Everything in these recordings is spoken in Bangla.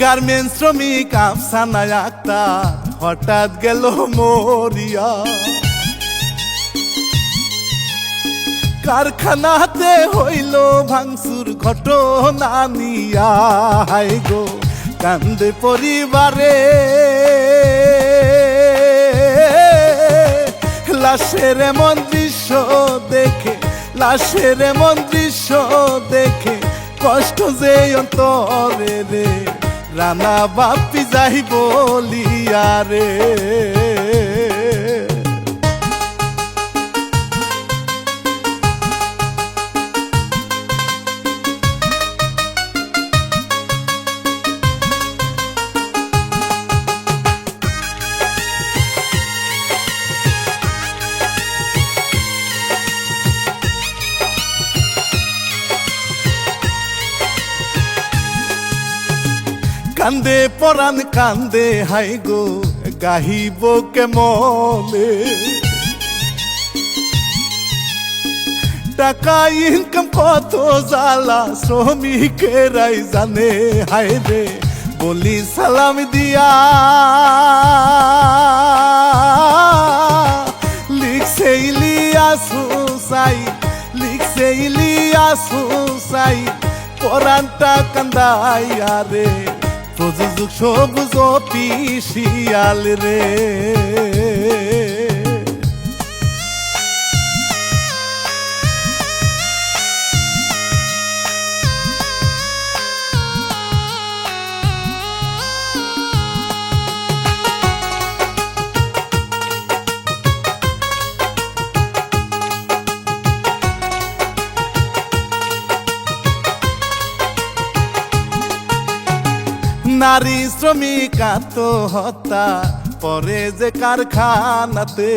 গার্মেন্টস শ্রমিক আফসানা আক্তার হঠাৎ গেল মরিয়া। কারখানাতে হইল ভাঙচুর ঘটনা নিয়া, হায় গো কান্দে পরিবারে। লাশের এমন দৃশ্য দেখে, লাশের এমন দৃশ্য দেখে কষ্ট যে অন্তরে রে, রানা বাপি যাই বলিয়া রে। কান্দে পরাণ কান্দে হাই গো গাহিব কেমনে। টাকা ইনকাম কত জ্বালা শ্রমিকেরাই জানে, হায় রে বলি সালাম দিয়া। লিখছে ইলিয়াস হুসাইন, লিখছে ইলিয়াস হুসাইন পরাণটা কান্দাইয়া রে। প্রযোজক সবুজ অফিসিয়াল রে। নারী শ্রমিক আত্মহত্যা পরে যে কারখানাতে,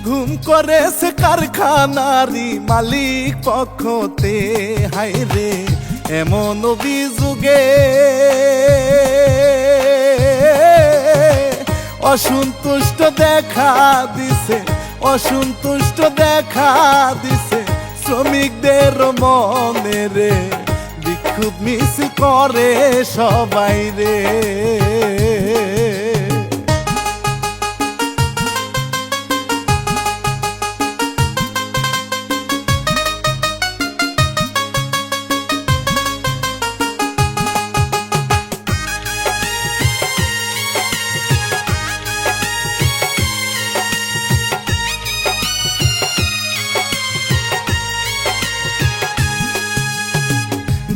ঘুম করেছে কারখানারি মালিক পক্ষতে, হায় রে এমন অভিযোগে অসন্তুষ্ট দেখা দিছে, অসন্তুষ্ট দেখা দিছে শ্রমিকদের মনে রে। বিক্ষোভ মিছিল করে সবাই রে।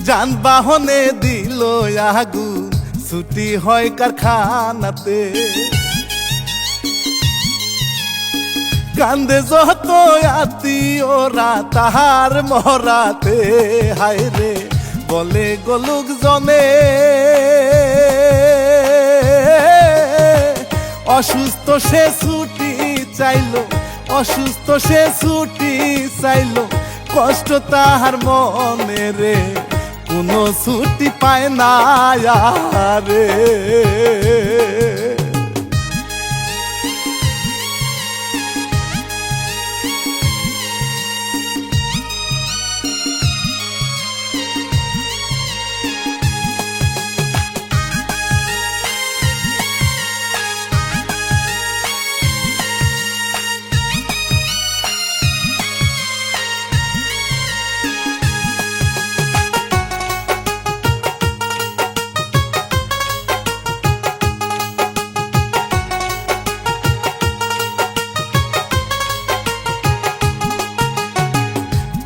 যানবাহনে দিল আগুন, ছুটি হয় কারখানাতে। কান্দে যত আত্মীয়রা তাহার মরাতে, হায় রে বলে গলুক জনে। অসুস্থ সে ছুটি চাইল, অসুস্থ সে ছুটি চাইল, কষ্ট তাহার মনে রে, কোনো ছুটি পায় না রে।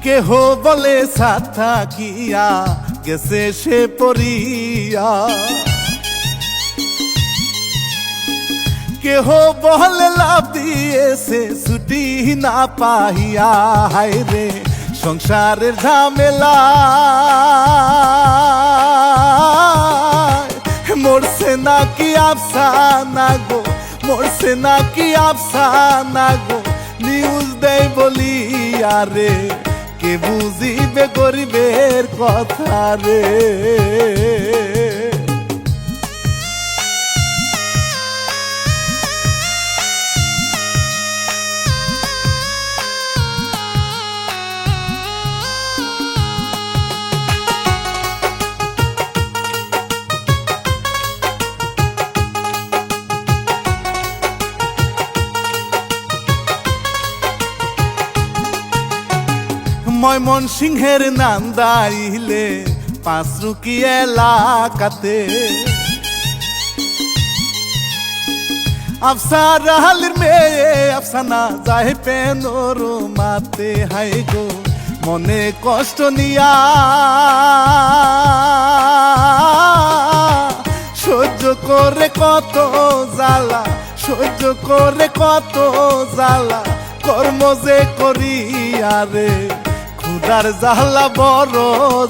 কেহ বলে সাথা কিয়া গেছে সে পরিয়া, কেহ বলে লাভ দিয়েছে ছুটি না পাহিয়া, হায় রে সংসারের ঝামেলা। মরছে নাকি আফসানা গো, মরছে নাকি আফসানা গো, নিউজ দেয় বলিয়া রে। কে বুঝিবে গরিবের কথা রে। ময়মনসিংহের নান্দাইলে পাঁচরুকি এলাকাতে আফসার আলীর মেয়ে আফসানা যায় পেনোরমাতে। হাই গো মনে কষ্ট নিয়া সহ্য করে কত জ্বালা, সহ্য করে কত জ্বালা, কর্ম যে করি আরে ক্ষুধার জ্বালা বড়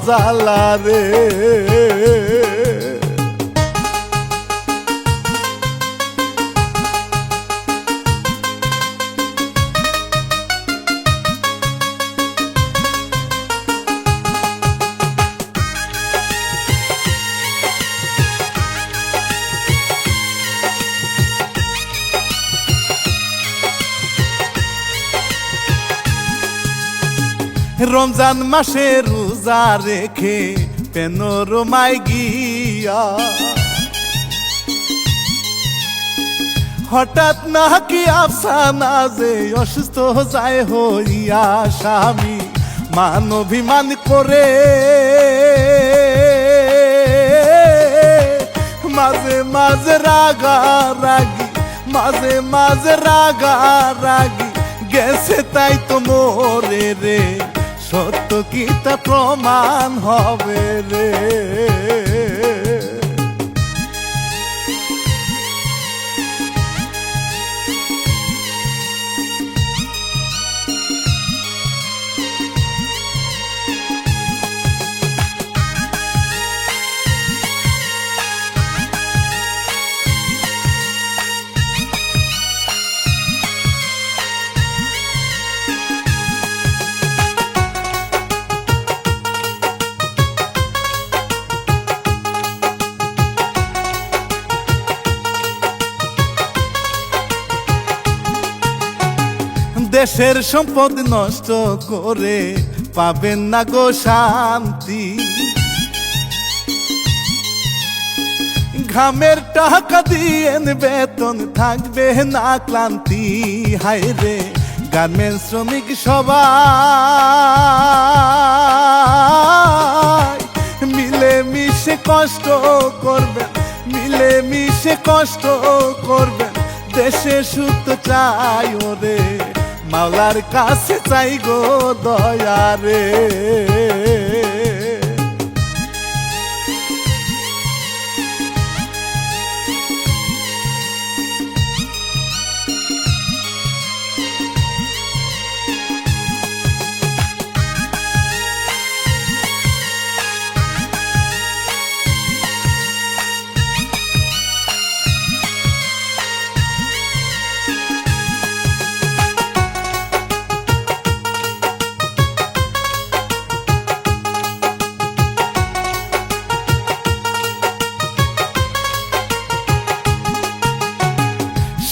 জ্বালা রে। রমজান মাসে রোজা রেখে পেনোরমায় গিয়া হঠাৎ নাকি আফসানা যে অসুস্থ যায় হইয়া, স্বামী মান অভিমান করে মাঝে মাঝে রাগা রাগি, মাঝে মাঝে রাগা রাগি গেছে তাই তো মোরে রে, সত্য কি তা প্রমাণ হবে রে। দেশের সম্পদ নষ্ট করে পাবেন না গো শান্তি, ঘামের টাকা দিয়েন বেতন থাকবে না ক্লান্তি। হায় রে গার্মেন্টস শ্রমিক সবাই মিলে মিশে কষ্ট করবেন, মিলে মিশে কষ্ট করবেন, দেশে সুখ চাই ওরে মাওলার কাছে চাই গো দয়া রে।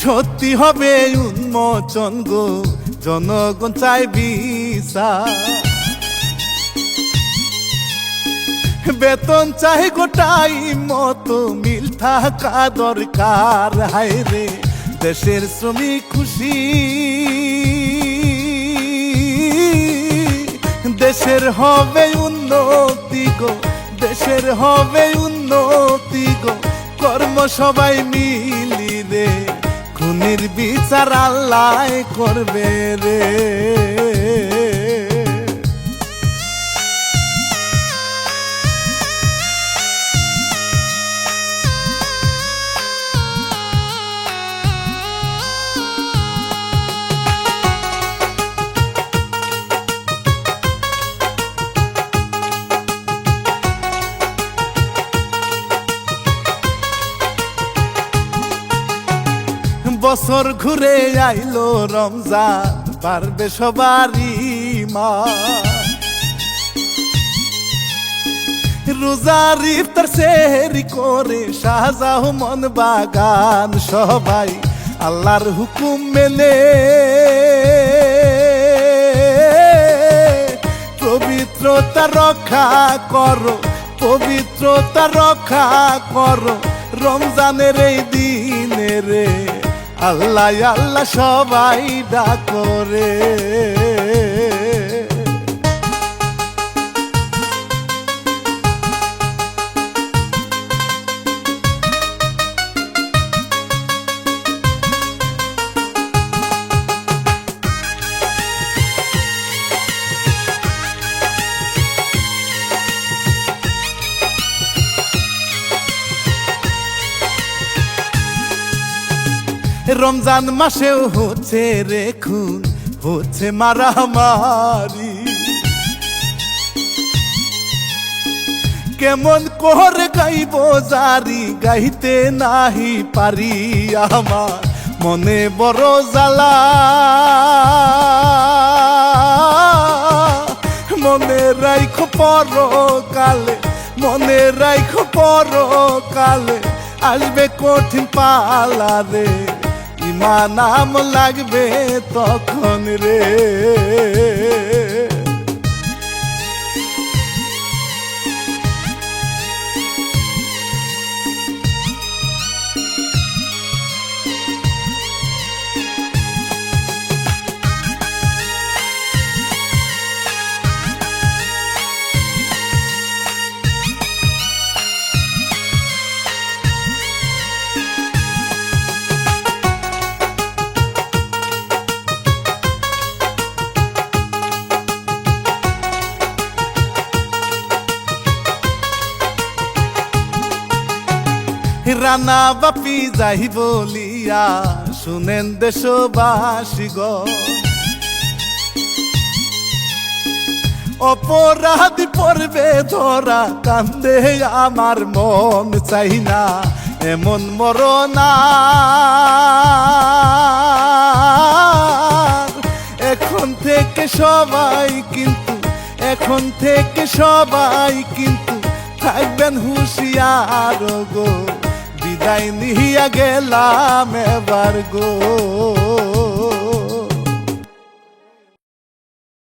সত্যি হবে উন্মোচন গো জনগণ চাই বিচার, বেতন চাই গোটাই মতো মিল থাকা দরকার। হায় রে দেশের শ্রমিক খুশি, দেশের হবে উন্নতি গো, দেশের হবে উন্নতি গো, কর্ম সবাই মিলি রে, খুনির বিচার আল্লাহ করবে রে। বছর ঘুরে আইলো রমজান, পারবে সবারই মা, রোজার ইফতার সেহরি করে সাজাও মন বাগান, সবাই আল্লাহর হুকুম মেনে পবিত্রতা রক্ষা করো, পবিত্রতা রক্ষা করো রমজানের এই দিনে রে, আল্লাহ আল্লাহ সবাই ডাকরে। রমজান মাসেও হচ্ছে রে খুন, হচ্ছে মারামারি। কেমন করে গাইব জারি, গাইতে নাহি পারি, আমার মনে বড় জ্বালা। মনে রাইখো পরকালে, মনে রাইখো পরকালে আসবে কঠিন পালা রে, ইমান নাম লাগবে তখন রে। রানা বাপি যাই বলিয়া শুনেন দেশবাসী গো, অপরাধী পড়বে ধরা, কান্দে আমার মন চাই না এমন মরনা। এখন থেকে সবাই কিন্তু, এখন থেকে সবাই কিন্তু থাকবেন হুঁশিয়ার গো, বিদায় নিয়া গেলাম এবার গো।